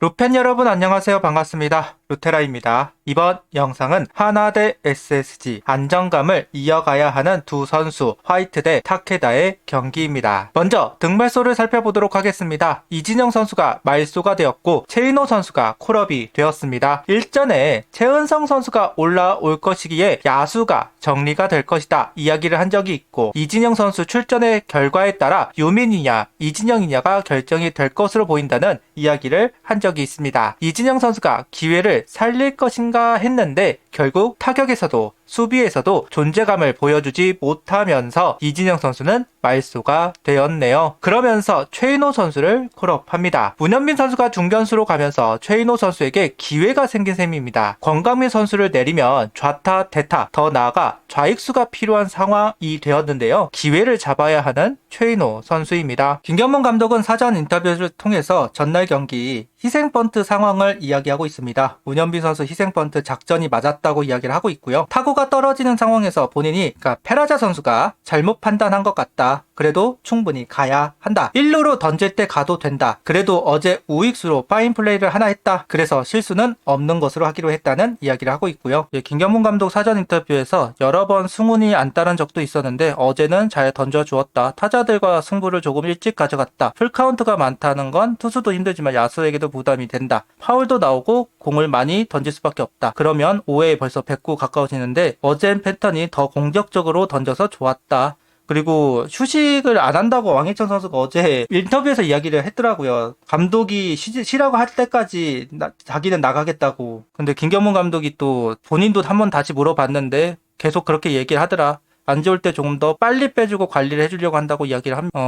루펜 여러분 안녕하세요. 반갑습니다. 루테라입니다. 이번 영상은 하나 대 SSG 안정감을 이어가야 하는 두 선수 화이트 대 타케다의 경기입니다. 먼저 등말소를 살펴보도록 하겠습니다. 이진영 선수가 말소가 되었고 최인호 선수가 콜업이 되었습니다. 일전에 최은성 선수가 올라올 것이기에 야수가 정리가 될 것이다 이야기를 한 적이 있고 이진영 선수 출전의 결과에 따라 유민이냐 이진영이냐가 결정이 될 것으로 보인다는 이야기를 한 적이 있습니다. 이진영 선수가 기회를 살릴 것인가 했는데 결국 타격에서도 수비에서도 존재감을 보여주지 못하면서 이진영 선수는 말소가 되었네요. 그러면서 최인호 선수를 콜업합니다. 문현빈 선수가 중견수로 가면서 최인호 선수에게 기회가 생긴 셈입니다. 권강민 선수를 내리면 좌타, 대타, 더 나아가 좌익수가 필요한 상황이 되었는데요. 기회를 잡아야 하는 최인호 선수입니다. 김경문 감독은 사전 인터뷰를 통해서 전날 경기 희생번트 상황을 이야기하고 있습니다. 문현빈 선수 희생번트 작전이 맞았다고 이야기를 하고 있고요. 타구가 떨어지는 상황에서 본인이 페라자 선수가 잘못 판단한 것 같다. 그래도 충분히 가야 한다. 1루로 던질 때 가도 된다. 그래도 어제 우익수로 파인 플레이를 하나 했다. 그래서 실수는 없는 것으로 하기로 했다는 이야기를 하고 있고요. 김경문 감독 사전 인터뷰에서 여러 번 승운이 안 따른 적도 있었는데 어제는 잘 던져주었다. 타자들과 승부를 조금 일찍 가져갔다. 풀카운트가 많다는 건 투수도 힘들지만 야수에게도 부담이 된다. 파울도 나오고 공을 많이 던질 수밖에 없다. 그러면 5회에 벌써 109 가까워지는데 어젠 패턴이 더 공격적으로 던져서 좋았다. 그리고 휴식을 안 한다고 왕희찬 선수가 어제 인터뷰에서 이야기를 했더라고요. 감독이 쉬라고 할 때까지 자기는 나가겠다고. 근데 김경문 감독이 또 본인도 한번 다시 물어봤는데 계속 그렇게 얘기를 하더라. 안 좋을 때 조금 더 빨리 빼주고 관리를 해주려고 한다고 이야기를 합니다.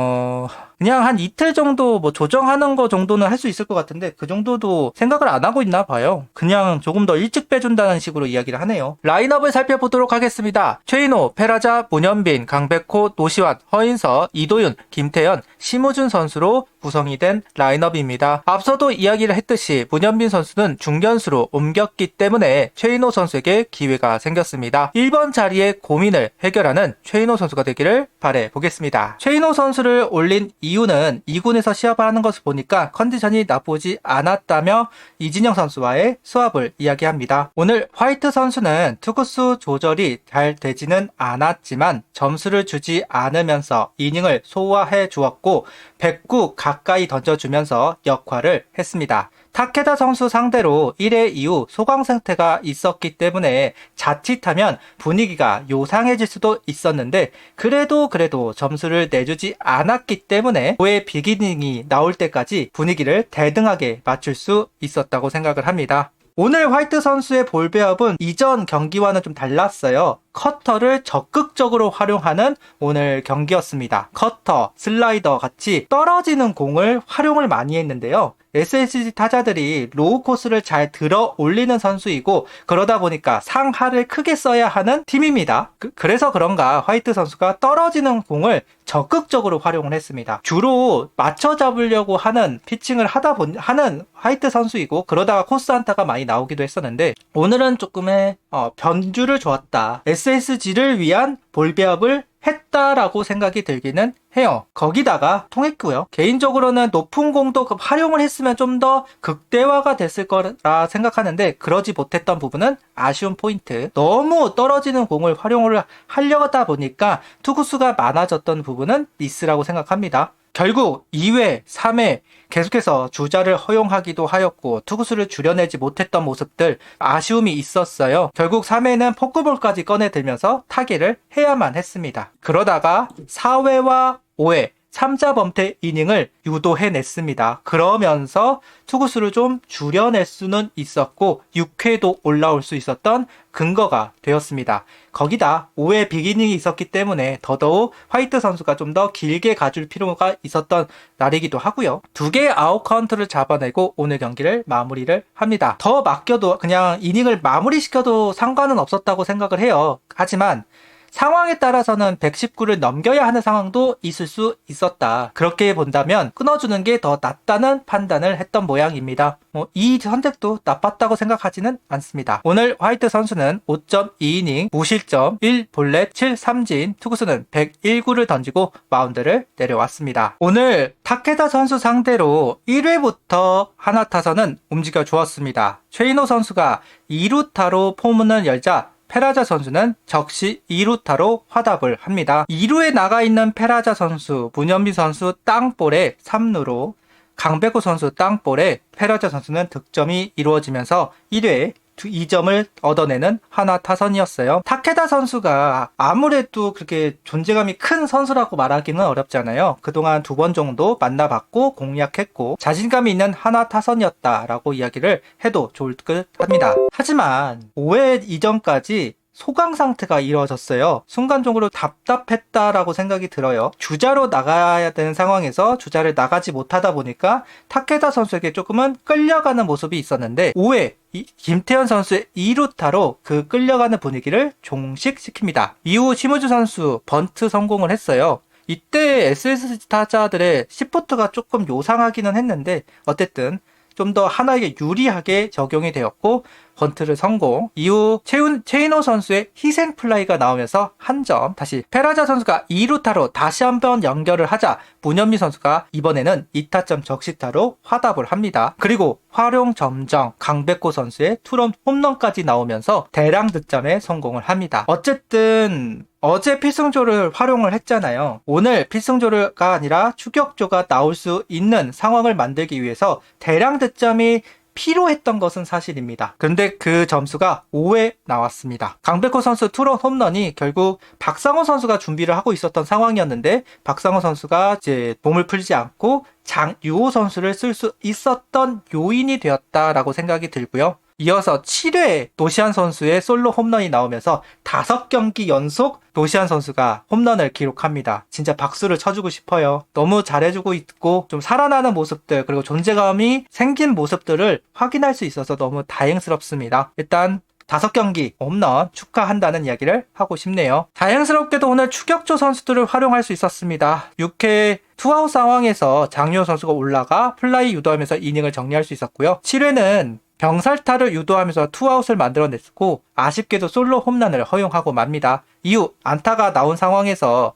그냥 한 이틀 정도 뭐 조정하는 거 정도는 할 수 있을 것 같은데 그 정도도 생각을 안 하고 있나 봐요. 그냥 조금 더 일찍 빼준다는 식으로 이야기를 하네요. 라인업을 살펴보도록 하겠습니다. 최인호, 페라자, 문현빈, 강백호, 노시환, 허인서, 이도윤, 김태현, 심우준 선수로 구성이 된 라인업입니다. 앞서도 이야기를 했듯이 문현빈 선수는 중견수로 옮겼기 때문에 최인호 선수에게 기회가 생겼습니다. 1번 자리의 고민을 해결하는 최인호 선수가 되기를 바라보겠습니다. 최인호 선수를 올린 이유는 2군에서 시합을 하는 것을 보니까 컨디션이 나쁘지 않았다며 이진영 선수와의 수합을 이야기합니다. 오늘 화이트 선수는 투구수 조절이 잘 되지는 않았지만 점수를 주지 않으면서 이닝을 소화해 주었고 109 가까이 던져주면서 역할을 했습니다. 타케다 선수 상대로 1회 이후 소강 상태가 있었기 때문에 자칫하면 분위기가 요상해질 수도 있었는데 그래도 점수를 내주지 않았기 때문에 5회 비기닝이 나올 때까지 분위기를 대등하게 맞출 수 있었다고 생각을 합니다. 오늘 화이트 선수의 볼배업은 이전 경기와는 좀 달랐어요. 커터를 적극적으로 활용하는 오늘 경기였습니다. 커터, 슬라이더 같이 떨어지는 공을 활용을 많이 했는데요. SSG 타자들이 로우 코스를 잘 들어 올리는 선수이고 그러다 보니까 상하를 크게 써야 하는 팀입니다. 그래서 그런가 화이트 선수가 떨어지는 공을 적극적으로 활용을 했습니다. 주로 맞춰 잡으려고 하는 피칭을 하는 화이트 선수이고 그러다가 코스 안타가 많이 나오기도 했었는데 오늘은 조금의 변주를 주었다. SSG를 위한 볼배업을 했다라고 생각이 들기는 해요. 거기다가 통했고요. 개인적으로는 높은 공도 활용을 했으면 좀 더 극대화가 됐을 거라 생각하는데 그러지 못했던 부분은 아쉬운 포인트. 너무 떨어지는 공을 활용을 하려고 하다 보니까 투구수가 많아졌던 부분은 미스라고 생각합니다. 결국 2회, 3회 계속해서 주자를 허용하기도 하였고 투구수를 줄여내지 못했던 모습들 아쉬움이 있었어요. 결국 3회는 포크볼까지 꺼내들면서 타계를 해야만 했습니다. 그러다가 4회와 5회 3자 범퇴 이닝을 유도해냈습니다. 그러면서 투구수를 좀 줄여낼 수는 있었고 6회도 올라올 수 있었던 근거가 되었습니다. 거기다 5회 비기닝이 있었기 때문에 더더욱 화이트 선수가 좀 더 길게 가줄 필요가 있었던 날이기도 하고요. 2개의 아웃 카운트를 잡아내고 오늘 경기를 마무리를 합니다. 더 맡겨도 그냥 이닝을 마무리시켜도 상관은 없었다고 생각을 해요. 하지만 상황에 따라서는 119를 넘겨야 하는 상황도 있을 수 있었다. 그렇게 본다면 끊어주는 게 더 낫다는 판단을 했던 모양입니다. 이 선택도 나빴다고 생각하지는 않습니다. 오늘 화이트 선수는 5.2이닝, 무실점, 1볼넷, 7삼진, 투구수는 101구를 던지고 마운드를 내려왔습니다. 오늘 타케다 선수 상대로 1회부터 하나 타선은 움직여 주었습니다. 최인호 선수가 2루타로 포문을 열자 페라자 선수는 적시 2루타로 화답을 합니다. 2루에 나가 있는 페라자 선수, 문현빈 선수 땅볼에 3루로, 강백호 선수 땅볼에 페라자 선수는 득점이 이루어지면서 1회에 2점을 얻어내는 하나 타선이었어요. 타케다 선수가 아무래도 그렇게 존재감이 큰 선수라고 말하기는 어렵잖아요. 그동안 2번 정도 만나봤고 공략했고 자신감이 있는 하나 타선이었다라고 이야기를 해도 좋을 듯 합니다. 하지만 5회 이전까지 소강 상태가 이루어졌어요. 순간적으로 답답했다라고 생각이 들어요. 주자로 나가야 되는 상황에서 주자를 나가지 못하다 보니까 타케다 선수에게 조금은 끌려가는 모습이 있었는데 5회 김태현 선수의 2루타로 그 끌려가는 분위기를 종식시킵니다. 이후 심우주 선수 번트 성공을 했어요. 이때 SSG 타자들의 시프트가 조금 요상하기는 했는데 어쨌든 좀 더 하나에게 유리하게 적용이 되었고 번트를 성공. 이후 최인호 선수의 희생 플라이가 나오면서 한 점, 다시 페라자 선수가 2루타로 다시 한번 연결을 하자 문현미 선수가 이번에는 2타점 적시타로 화답을 합니다. 그리고 활용 점정 강백호 선수의 투런 홈런까지 나오면서 대량 득점에 성공을 합니다. 어쨌든 어제 필승조를 활용을 했잖아요. 오늘 필승조가 아니라 추격조가 나올 수 있는 상황을 만들기 위해서 대량 득점이 필요했던 것은 사실입니다. 그런데 그 점수가 5회 나왔습니다. 강백호 선수 투런 홈런이 결국 박상호 선수가 준비를 하고 있었던 상황이었는데 박상호 선수가 이제 몸을 풀지 않고 장유호 선수를 쓸 수 있었던 요인이 되었다라고 생각이 들고요. 이어서 7회 노시안 선수의 솔로 홈런이 나오면서 5경기 연속 노시안 선수가 홈런을 기록합니다. 진짜 박수를 쳐주고 싶어요. 너무 잘해주고 있고 좀 살아나는 모습들 그리고 존재감이 생긴 모습들을 확인할 수 있어서 너무 다행스럽습니다. 일단 5경기 홈런 축하한다는 이야기를 하고 싶네요. 다행스럽게도 오늘 추격조 선수들을 활용할 수 있었습니다. 6회 투아웃 상황에서 장유호 선수가 올라가 플라이 유도하면서 이닝을 정리할 수 있었고요. 7회는 병살타를 유도하면서 투아웃을 만들어냈고 아쉽게도 솔로 홈런을 허용하고 맙니다. 이후 안타가 나온 상황에서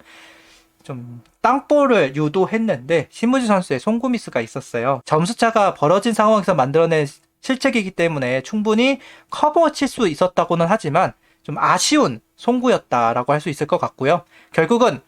좀 땅볼을 유도했는데 신무지 선수의 송구 미스가 있었어요. 점수차가 벌어진 상황에서 만들어낸 실책이기 때문에 충분히 커버 칠 수 있었다고는 하지만 좀 아쉬운 송구였다라고 할 수 있을 것 같고요. 결국은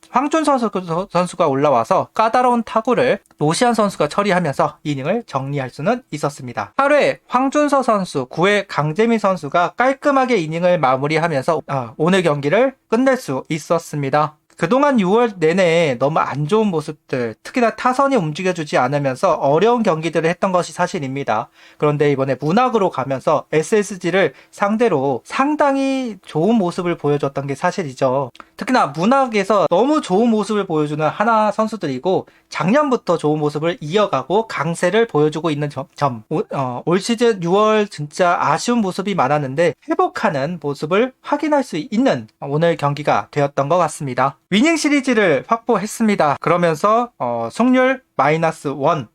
황준 선수가 올라와서 까다로운 타구를 노시안 선수가 처리하면서 이닝을 정리할 수는 있었습니다. 8회 황준서 선수, 9회 강재민 선수가 깔끔하게 이닝을 마무리하면서 오늘 경기를 끝낼 수 있었습니다. 그동안 6월 내내 너무 안 좋은 모습들, 특히나 타선이 움직여주지 않으면서 어려운 경기들을 했던 것이 사실입니다. 그런데 이번에 문학으로 가면서 SSG를 상대로 상당히 좋은 모습을 보여줬던 게 사실이죠. 특히나 문학에서 너무 좋은 모습을 보여주는 하나 선수들이고 작년부터 좋은 모습을 이어가고 강세를 보여주고 있는 점. 올 시즌 6월 진짜 아쉬운 모습이 많았는데 회복하는 모습을 확인할 수 있는 오늘 경기가 되었던 것 같습니다. 위닝 시리즈를 확보했습니다. 그러면서 승률 -1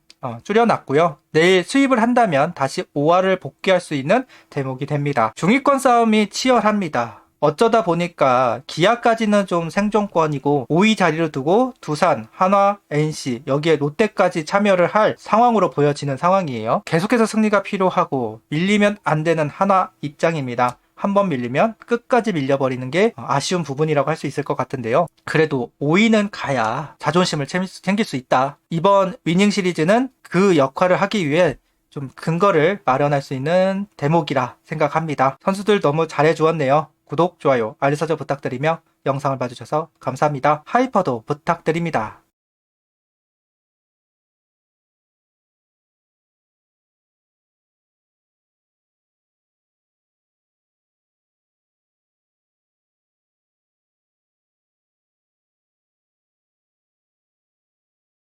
줄여놨고요. 내일 수입을 한다면 다시 5할을 복귀할 수 있는 대목이 됩니다. 중위권 싸움이 치열합니다. 어쩌다 보니까 기아까지는 좀 생존권이고 5위 자리를 두고 두산, 한화, NC 여기에 롯데까지 참여를 할 상황으로 보여지는 상황이에요. 계속해서 승리가 필요하고 밀리면 안 되는 한화 입장입니다. 한번 밀리면 끝까지 밀려버리는 게 아쉬운 부분이라고 할 수 있을 것 같은데요. 그래도 5위는 가야 자존심을 챙길 수 있다. 이번 위닝 시리즈는 그 역할을 하기 위해 좀 근거를 마련할 수 있는 대목이라 생각합니다. 선수들 너무 잘해주었네요. 구독, 좋아요, 알림 설정 부탁드리며 영상을 봐주셔서 감사합니다. 하이퍼도 부탁드립니다.